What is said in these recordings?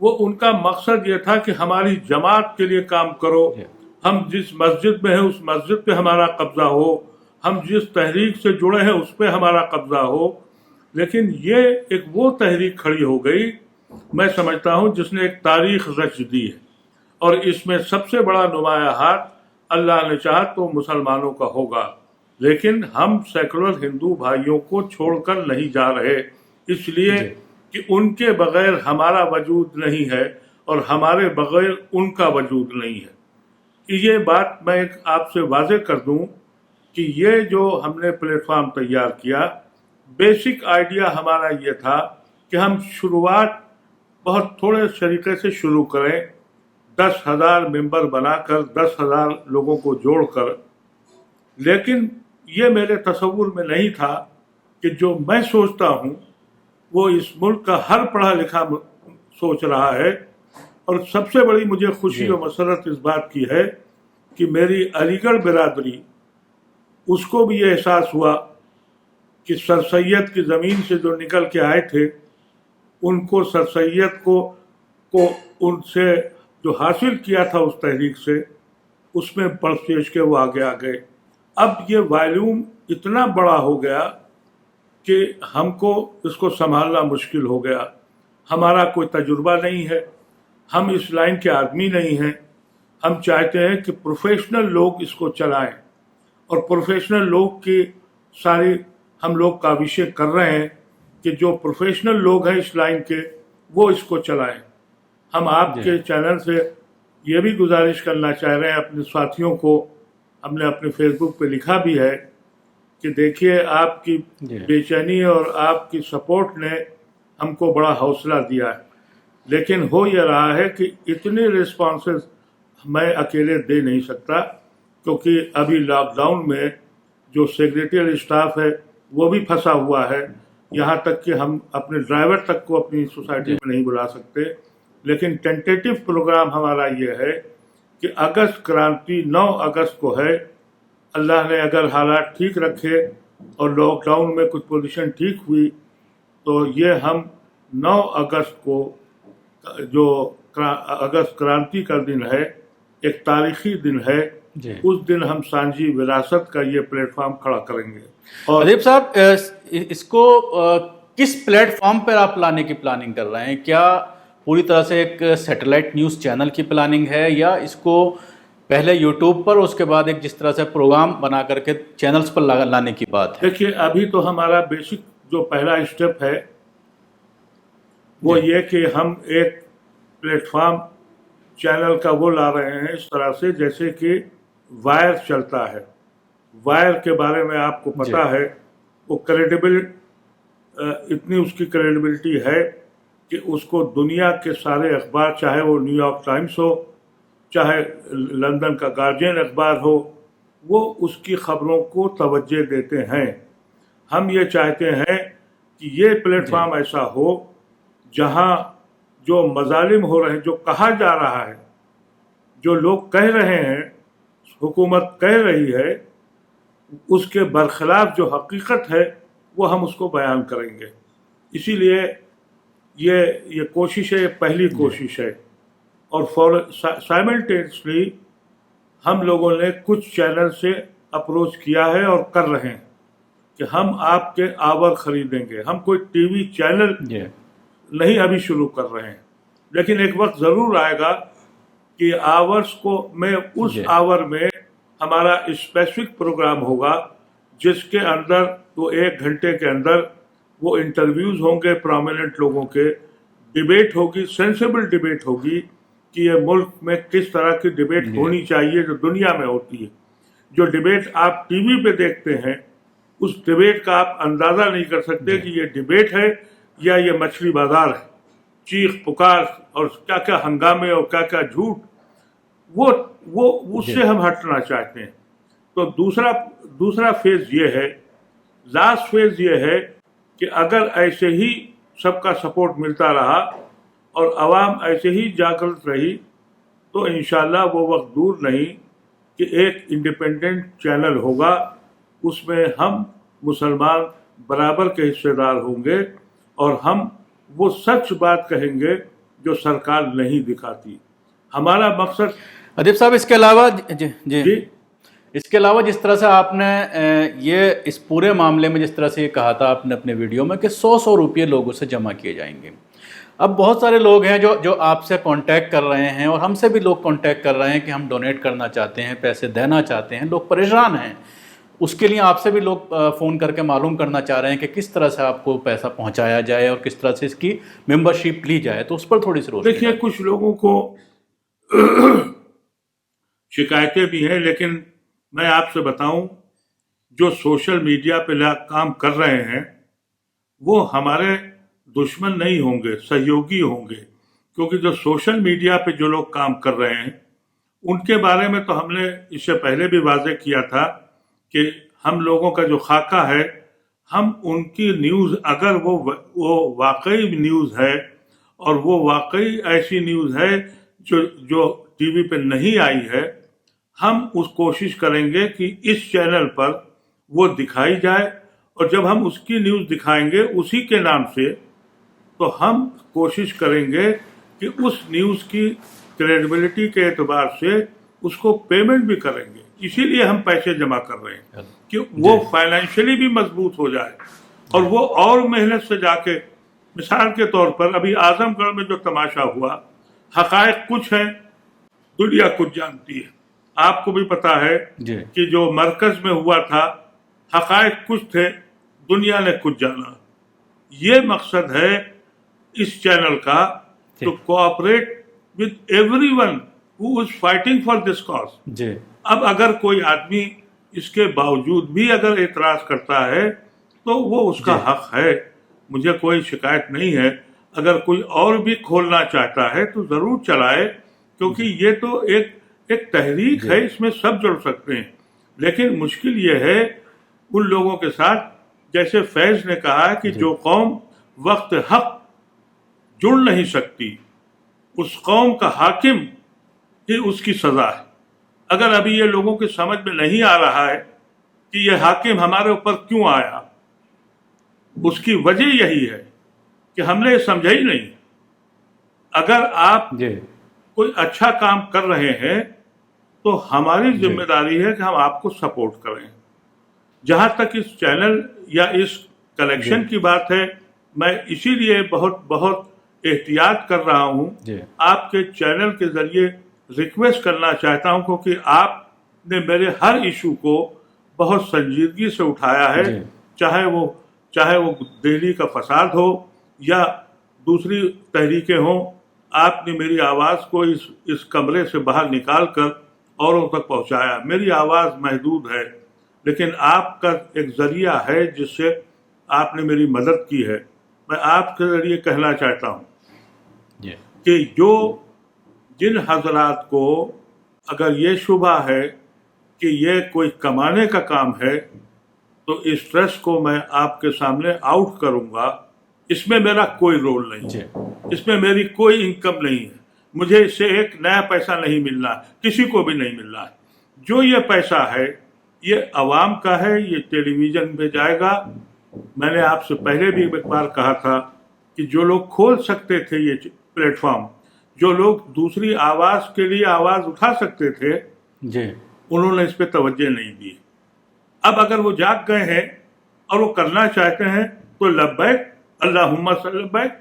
وہ ان کا مقصد یہ تھا کہ ہماری جماعت کے لیے کام کرو، ہم جس مسجد میں ہیں اس مسجد پہ ہمارا قبضہ ہو، ہم جس تحریک سے جڑے ہیں اس پہ ہمارا قبضہ ہو. لیکن یہ ایک وہ تحریک کھڑی ہو گئی، میں سمجھتا ہوں جس نے ایک تاریخ رچ دی ہے، اور اس میں سب سے بڑا نمایاں ہاتھ اللہ نے چاہا تو مسلمانوں کا ہوگا. لیکن ہم سیکولر ہندو بھائیوں کو چھوڑ کر نہیں جا رہے، اس لیے کہ ان کے بغیر ہمارا وجود نہیں ہے اور ہمارے بغیر ان کا وجود نہیں ہے. یہ بات میں آپ سے واضح کر دوں کہ یہ جو ہم نے پلیٹ فارم تیار کیا، بیسک آئیڈیا ہمارا یہ تھا کہ ہم شروعات بہت تھوڑے طریقے سے شروع کریں، 10,000 ممبر بنا کر 10,000 لوگوں کو جوڑ کر. لیکن یہ میرے تصور میں نہیں تھا کہ جو میں سوچتا ہوں وہ اس ملک کا ہر پڑھا لکھا سوچ رہا ہے. اور سب سے بڑی مجھے خوشی اور مسرت اس بات کی ہے کہ میری علی گڑھ برادری، اس کو بھی یہ احساس ہوا کہ سر سید کی زمین سے جو نکل کے آئے تھے، ان کو سر سید کو ان سے جو حاصل کیا تھا اس تحریک سے، اس میں پڑھ پیش کے وہ آگے آ گئے. اب یہ والیوم اتنا بڑا ہو گیا کہ ہم کو اس کو سنبھالنا مشکل ہو گیا. ہمارا کوئی تجربہ نہیں ہے، ہم اس لائن کے آدمی نہیں ہیں. ہم چاہتے ہیں کہ پروفیشنل لوگ اس کو چلائیں، اور پروفیشنل لوگ کی ساری ہم لوگ کاوشیں کر رہے ہیں کہ جو پروفیشنل لوگ ہیں اس لائن کے وہ اس کو چلائیں. ہم آپ کے چینل سے یہ بھی گزارش کرنا چاہ رہے ہیں اپنے ساتھیوں کو، ہم نے اپنے فیس بک پہ لکھا بھی ہے کہ دیکھیے آپ کی بے چینی اور آپ کی سپورٹ نے ہم کو بڑا حوصلہ دیا ہے، لیکن ہو یہ رہا ہے کہ اتنے ریسپانسز میں اکیلے دے نہیں سکتا، کیونکہ ابھی لاک ڈاؤن میں جو سیکریٹریل اسٹاف ہے وہ بھی پھنسا ہوا ہے، یہاں تک کہ ہم اپنے ڈرائیور تک کو اپنی سوسائٹی میں نہیں بلا سکتے. لیکن ٹینٹیٹو پروگرام ہمارا یہ ہے کہ اگست کرانتی 9 اگست کو ہے. اللہ نے اگر حالات ٹھیک رکھے اور لاک ڈاؤن میں کچھ پوزیشن ٹھیک ہوئی تو یہ ہم 9 اگست کو، جو اگست کرانتی کا دن ہے، ایک تاریخی دن ہے، اس دن ہم سانجی وراثت کا یہ پلیٹ فارم کھڑا کریں گے. اور ادیب صاحب، اس کو کس پلیٹ فارم پر آپ لانے کی پلاننگ کر رہے ہیں؟ کیا پوری طرح سے ایک سیٹلائٹ نیوز چینل کی پلاننگ ہے، یا اس کو پہلے یوٹیوب پر اس کے بعد ایک جس طرح سے پروگرام بنا کر کے چینلز پر لانے کی بات ہے؟ دیکھیے، ابھی تو ہمارا بیسک جو پہلا اسٹیپ ہے وہ یہ کہ ہم ایک پلیٹ فارم چینل کا وہ لا رہے ہیں اس طرح سے جیسے کہ وائر چلتا ہے. وائر کے بارے میں آپ کو پتا ہے، وہ کریڈیبل، اتنی اس کی کریڈیبلٹی ہے کہ اس کو دنیا کے سارے اخبار، چاہے وہ نیو یارک ٹائمز ہو، چاہے لندن کا گارجین اخبار ہو، وہ اس کی خبروں کو توجہ دیتے ہیں. ہم یہ چاہتے ہیں کہ یہ پلیٹ فارم ایسا ہو جہاں جو مظالم ہو رہے ہیں، جو کہا جا رہا ہے، جو لوگ کہہ رہے ہیں، حکومت کہہ رہی ہے، اس کے برخلاف جو حقیقت ہے وہ ہم اس کو بیان کریں گے. اسی لیے یہ کوشش ہے، یہ پہلی کوشش ہے. اور سائملٹینسلی ہم لوگوں نے کچھ چینل سے اپروچ کیا ہے اور کر رہے ہیں کہ ہم آپ کے آور خریدیں گے. ہم کوئی ٹی وی چینل نہیں ابھی شروع کر رہے ہیں، لیکن ایک وقت ضرور آئے گا کہ آورز کو میں اس آور میں ہمارا اسپیسیفک پروگرام ہوگا جس کے اندر وہ 1 گھنٹے کے اندر وہ انٹرویوز ہوں گے پرومیننٹ لوگوں کے، ڈیبیٹ ہوگی، سینسیبل ڈیبیٹ ہوگی کہ یہ ملک میں کس طرح کی ڈیبیٹ ہونی چاہیے جو دنیا میں ہوتی ہے. جو ڈیبیٹ آپ ٹی وی پہ دیکھتے ہیں اس ڈیبیٹ کا آپ اندازہ نہیں کر سکتے کہ یہ ڈیبیٹ ہے یا یہ مچھلی بازار ہے. چیخ پکار اور کیا کیا ہنگامے اور کیا کیا جھوٹ، وہ اس سے ہم ہٹنا چاہتے ہیں. تو دوسرا فیز یہ ہے، لاسٹ فیز یہ ہے کہ اگر ایسے ہی سب کا سپورٹ ملتا رہا اور عوام ایسے ہی جاگرت رہی تو انشاءاللہ وہ وقت دور نہیں کہ ایک انڈیپینڈنٹ چینل ہوگا، اس میں ہم مسلمان برابر کے حصے دار ہوں گے اور ہم وہ سچ بات کہیں گے جو سرکار نہیں دکھاتی. ہمارا مقصد ادیب صاحب اس کے علاوہ جی جی جی اس کے علاوہ جس طرح سے آپ نے یہ اس پورے معاملے میں جس طرح سے یہ کہا تھا آپ نے اپنے ویڈیو میں کہ 100 روپے لوگوں سے جمع کیے جائیں گے. اب بہت سارے لوگ ہیں جو آپ سے کانٹیکٹ کر رہے ہیں اور ہم سے بھی لوگ کانٹیکٹ کر رہے ہیں کہ ہم ڈونیٹ کرنا چاہتے ہیں، پیسے دینا چاہتے ہیں، لوگ پریشان ہیں. اس کے لیے آپ سے بھی لوگ فون کر کے معلوم کرنا چاہ رہے ہیں کہ کس طرح سے آپ کو پیسہ پہنچایا جائے اور کس طرح سے اس کی ممبرشپ لی جائے. تو اس پر تھوڑی سی روشنی دیکھیے کچھ لوگوں کو شکایتیں بھی ہیں، لیکن میں آپ سے بتاؤں جو سوشل میڈیا پہ کام کر رہے ہیں وہ ہمارے دشمن نہیں ہوں گے، سہیوگی ہوں گے. کیونکہ جو سوشل میڈیا پہ جو لوگ کام کر رہے ہیں ان کے بارے میں تو ہم نے اس سے پہلے بھی واضح کیا تھا کہ ہم لوگوں کا جو خاکہ ہے، ہم ان کی نیوز اگر وہ واقعی نیوز ہے اور وہ واقعی ایسی نیوز ہے جو ٹی وی پہ نہیں آئی ہے، ہم اس کوشش کریں گے کہ اس چینل پر وہ دکھائی جائے. اور جب ہم اس کی نیوز دکھائیں گے اسی کے نام سے، تو ہم کوشش کریں گے کہ اس نیوز کی کریڈیبلٹی کے اعتبار سے اس کو پیمنٹ بھی کریں گے. اسی لیے ہم پیسے جمع کر رہے ہیں کہ وہ فائنینشلی بھی مضبوط ہو جائے اور وہ اور محنت سے جا کے. مثال کے طور پر ابھی اعظم گڑھ میں جو تماشا ہوا، حقائق کچھ ہیں، دنیا کچھ جانتی ہے. آپ کو بھی پتا ہے کہ جو مرکز میں ہوا تھا حقائق کچھ تھے، دنیا نے کچھ جانا. یہ مقصد ہے اس چینل کا، to cooperate with every one who is fighting for this cause. اب اگر کوئی آدمی اس کے باوجود بھی اگر اعتراض کرتا ہے تو وہ اس کا حق ہے، مجھے کوئی شکایت نہیں ہے. اگر کوئی اور بھی کھولنا چاہتا ہے تو ضرور چلائے، کیونکہ یہ تو ایک تحریک ہے، اس میں سب جڑ سکتے ہیں. لیکن مشکل یہ ہے ان لوگوں کے ساتھ، جیسے فیض نے کہا کہ جو قوم وقت حق جڑ نہیں سکتی اس قوم کا حاکم ہی اس کی سزا ہے. اگر ابھی یہ لوگوں کے سمجھ میں نہیں آ رہا ہے کہ یہ حاکم ہمارے اوپر کیوں آیا، اس کی وجہ یہی ہے کہ ہم نے یہ سمجھا ہی نہیں. اگر آپ کوئی اچھا کام کر رہے ہیں تو ہماری ذمہ داری ہے کہ ہم آپ کو سپورٹ کریں. جہاں تک اس چینل یا اس کلیکشن کی بات ہے، میں اسی لیے بہت احتیاط کر رہا ہوں. آپ کے چینل کے ذریعے ریکویسٹ کرنا چاہتا ہوں، کیونکہ آپ نے میرے ہر ایشو کو بہت سنجیدگی سے اٹھایا ہے، چاہے وہ دہلی کا فساد ہو یا دوسری تحریکیں ہوں. آپ نے میری آواز کو اس کمرے سے باہر نکال کر اوروں تک پہنچایا. میری آواز محدود ہے، لیکن آپ کا ایک ذریعہ ہے جس سے آپ نے میری مدد کی ہے. میں آپ کے ذریعے کہنا چاہتا ہوں کہ جن حضرات کو اگر یہ شبہ ہے کہ یہ کوئی کمانے کا کام ہے، تو اس ٹرسٹ کو میں آپ کے سامنے آؤٹ کروں گا. اس میں میرا کوئی رول نہیں ہے، اس میں میری کوئی انکم نہیں ہے. مجھے اس سے ایک نیا پیسہ نہیں ملنا، کسی کو بھی نہیں مل رہا ہے. جو یہ پیسہ ہے یہ عوام کا ہے، یہ ٹیلی ویژن پہ جائے گا. میں نے آپ سے پہلے بھی ایک بار کہا تھا کہ جو لوگ کھول سکتے تھے یہ پلیٹ فارم، جو لوگ دوسری آواز کے لیے آواز اٹھا سکتے تھے، انہوں نے اس پہ توجہ نہیں دی. اب اگر وہ جاگ گئے ہیں اور وہ کرنا چاہتے ہیں تو لبیک اللہم صلی لبیک،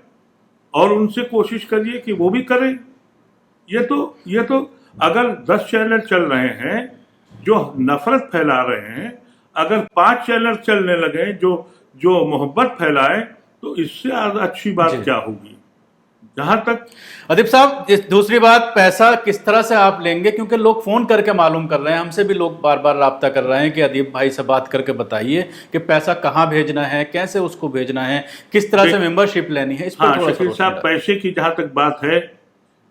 اور ان سے کوشش کریے کہ وہ بھی کریں. یہ تو اگر 10 چینل چل رہے ہیں جو نفرت پھیلا رہے ہیں، اگر 5 چینل چلنے لگے جو محبت پھیلائیں، تو اس سے اچھی بات کیا ہوگی. جہاں تک ادیب صاحب دوسری بات، پیسہ کس طرح سے آپ لیں گے؟ کیونکہ لوگ فون کر کے معلوم کر رہے ہیں، ہم سے بھی لوگ بار بار رابطہ کر رہے ہیں کہ ادیب بھائی سے بات کر کے بتائیے کہ پیسہ کہاں بھیجنا ہے، کیسے اس کو بھیجنا ہے، کس طرح سے ممبرشپ لینی ہے. اس پر تھوڑا شکیل صاحب، پیسے کی جہاں تک بات ہے،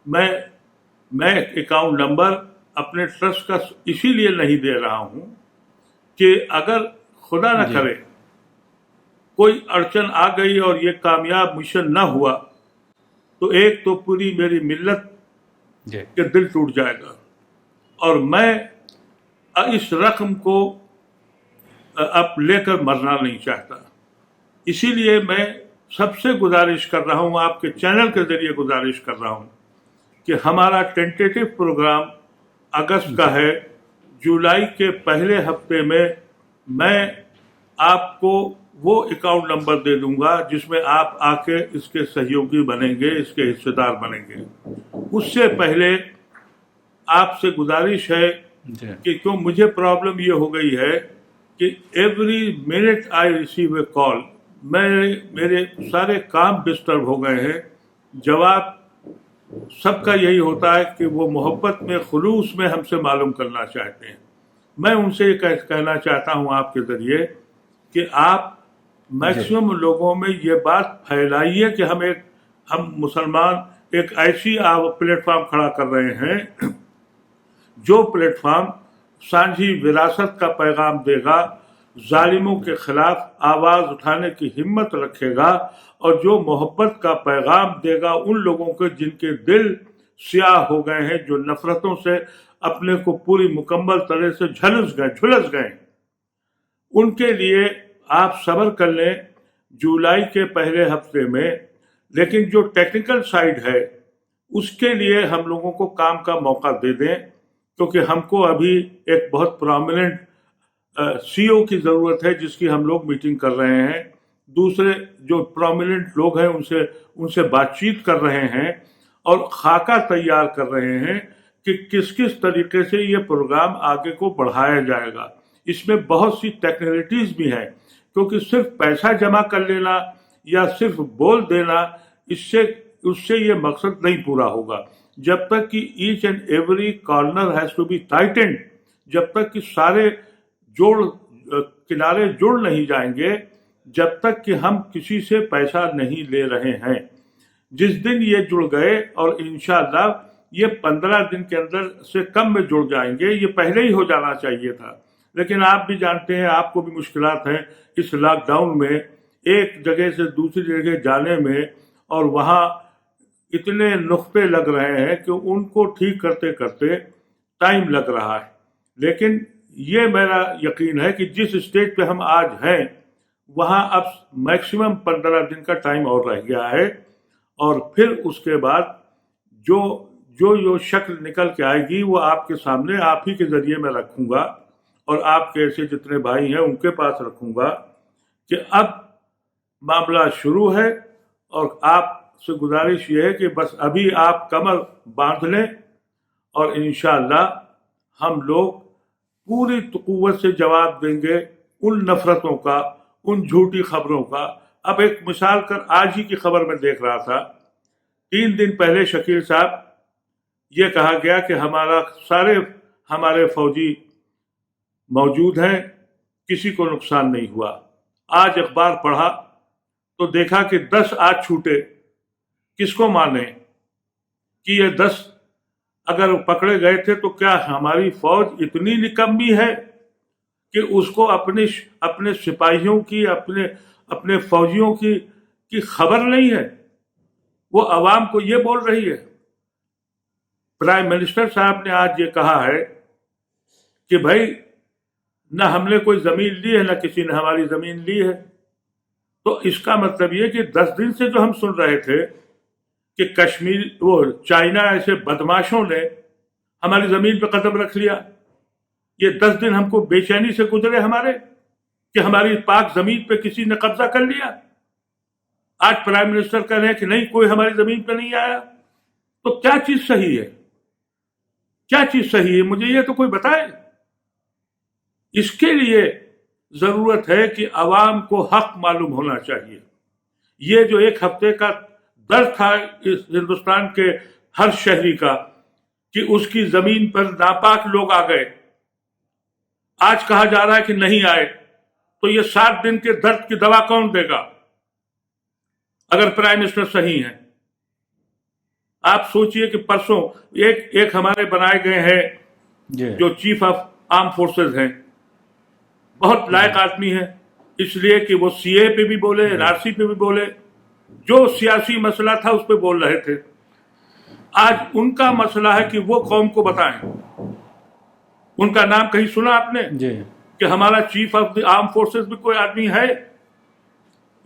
میں اکاؤنٹ نمبر اپنے ٹرسٹ کا اسی لیے نہیں دے رہا ہوں کہ اگر خدا نہ کرے کوئی اڑچن آ گئی اور یہ کامیاب مشن نہ ہوا تو ایک تو پوری میری ملت کے دل ٹوٹ جائے گا، اور میں اس رقم کو اب لے کر مرنا نہیں چاہتا. اسی لیے میں سب سے گزارش کر رہا ہوں, آپ کے چینل کے ذریعے گزارش کر رہا ہوں کہ ہمارا ٹینٹیٹو پروگرام اگست کا ہے. جولائی کے پہلے ہفتے میں آپ کو وہ اکاؤنٹ نمبر دے دوں گا جس میں آپ آ کے اس کے سہیوگی بنیں گے, اس کے حصے دار بنیں گے. اس سے پہلے آپ سے گزارش ہے کہ کیوں مجھے پرابلم یہ ہو گئی ہے کہ every minute I receive a call, میرے سارے کام ڈسٹرب ہو گئے ہیں. جواب سب کا یہی ہوتا ہے کہ وہ محبت میں, خلوص میں ہم سے معلوم کرنا چاہتے ہیں. میں ان سے یہ کہنا چاہتا ہوں آپ کے ذریعے کہ آپ میکسیمم لوگوں میں یہ بات پھیلائیے کہ ہم مسلمان ایک ایسی پلیٹ فارم کھڑا کر رہے ہیں جو پلیٹ فارم سانجھی وراثت کا پیغام دے گا, ظالموں کے خلاف آواز اٹھانے کی ہمت رکھے گا, اور جو محبت کا پیغام دے گا ان لوگوں کے جن کے دل سیاہ ہو گئے ہیں, جو نفرتوں سے اپنے کو پوری مکمل طرح سے جھلس گئے. ان کے لیے آپ صبر کر لیں جولائی کے پہلے ہفتے میں. لیکن جو ٹیکنیکل سائیڈ ہے اس کے لیے ہم لوگوں کو کام کا موقع دے دیں, کیونکہ ہم کو ابھی ایک بہت پرومیننٹ سی او کی ضرورت ہے جس کی ہم لوگ میٹنگ کر رہے ہیں. دوسرے جو پرومیننٹ لوگ ہیں ان سے بات چیت کر رہے ہیں اور خاکہ تیار کر رہے ہیں کہ کس طریقے سے یہ پروگرام آگے کو بڑھایا جائے گا. اس میں بہت سی ٹیکنیکلٹیز بھی ہیں, کیونکہ صرف پیسہ جمع کر لینا یا صرف بول دینا اس سے یہ مقصد نہیں پورا ہوگا. جب تک کہ each and every corner has to be tightened, جب تک کہ سارے کنارے جڑ نہیں جائیں گے, جب تک کہ ہم کسی سے پیسہ نہیں لے رہے ہیں. جس دن یہ جڑ گئے, اور انشاءاللہ یہ 15 دن کے اندر سے کم میں جڑ جائیں گے, یہ پہلے ہی ہو جانا چاہیے تھا, لیکن آپ بھی جانتے ہیں, آپ کو بھی مشکلات ہیں اس لاک ڈاؤن میں, ایک جگہ سے دوسری جگہ جانے میں, اور وہاں اتنے نقطے لگ رہے ہیں کہ ان کو ٹھیک کرتے کرتے ٹائم لگ رہا ہے. لیکن یہ میرا یقین ہے کہ جس اسٹیج پہ ہم آج ہیں وہاں اب میکسیمم 15 دن کا ٹائم اور رہ گیا ہے, اور پھر اس کے بعد جو شکل نکل کے آئے گی وہ آپ کے سامنے آپ ہی کے ذریعے میں رکھوں گا, اور آپ کے ایسے جتنے بھائی ہیں ان کے پاس رکھوں گا کہ اب معاملہ شروع ہے. اور آپ سے گزارش یہ ہے کہ بس ابھی آپ کمر باندھ لیں, اور انشاءاللہ ہم لوگ پوری قوت سے جواب دیں گے ان نفرتوں کا, ان جھوٹی خبروں کا. اب ایک مثال کر, آج ہی کی خبر میں دیکھ رہا تھا, 3 دن پہلے شکیل صاحب یہ کہا گیا کہ ہمارے فوجی موجود ہیں, کسی کو نقصان نہیں ہوا. آج اخبار پڑھا تو دیکھا کہ 10 آج چھوٹے. کس کو مانیں کہ یہ 10 اگر پکڑے گئے تھے تو کیا ہماری فوج اتنی نکمی ہے کہ اس کو اپنے سپاہیوں کی, اپنے فوجیوں کی خبر نہیں ہے؟ وہ عوام کو یہ بول رہی ہے. پرائم منسٹر صاحب نے آج یہ کہا ہے کہ بھائی نہ ہم نے کوئی زمین لی ہے, نہ کسی نے ہماری زمین لی ہے. تو اس کا مطلب یہ کہ 10 دن سے جو ہم سن رہے تھے کہ چائنا ایسے بدماشوں نے ہماری زمین پہ قدم رکھ لیا, یہ 10 دن ہم کو بے چینی سے گزرے ہمارے کہ ہماری پاک زمین پہ کسی نے قبضہ کر لیا. آج پرائم منسٹر کہہ رہے ہیں کہ نہیں, کوئی ہماری زمین پہ نہیں آیا. تو کیا چیز صحیح ہے, کیا چیز صحیح ہے, مجھے یہ تو کوئی بتائے. اس کے لیے ضرورت ہے کہ عوام کو حق معلوم ہونا چاہیے. یہ جو 1 ہفتے کا درد تھا اس ہندوستان کے ہر شہری کا کہ اس کی زمین پر ناپاک لوگ آ گئے, آج کہا جا رہا ہے کہ نہیں آئے. تو یہ 7 دن کے درد کی دوا کون دے گا اگر پرائم منسٹر صحیح ہیں؟ آپ سوچئے کہ پرسوں ایک ہمارے بنائے گئے ہیں جو چیف آف آرم فورسز ہیں, بہت لائق آدمی ہے, اس لیے کہ وہ سی اے پہ بھی بولے, این آر سی پہ بھی بولے, جو سیاسی مسئلہ تھا اس پہ بول رہے تھے. آج ان کا مسئلہ ہے کہ وہ قوم کو بتائیں. ان کا نام کہیں سنا آپ نے کہ ہمارا chief of the arm forces بھی کوئی آدمی ہے؟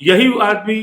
یہی آدمی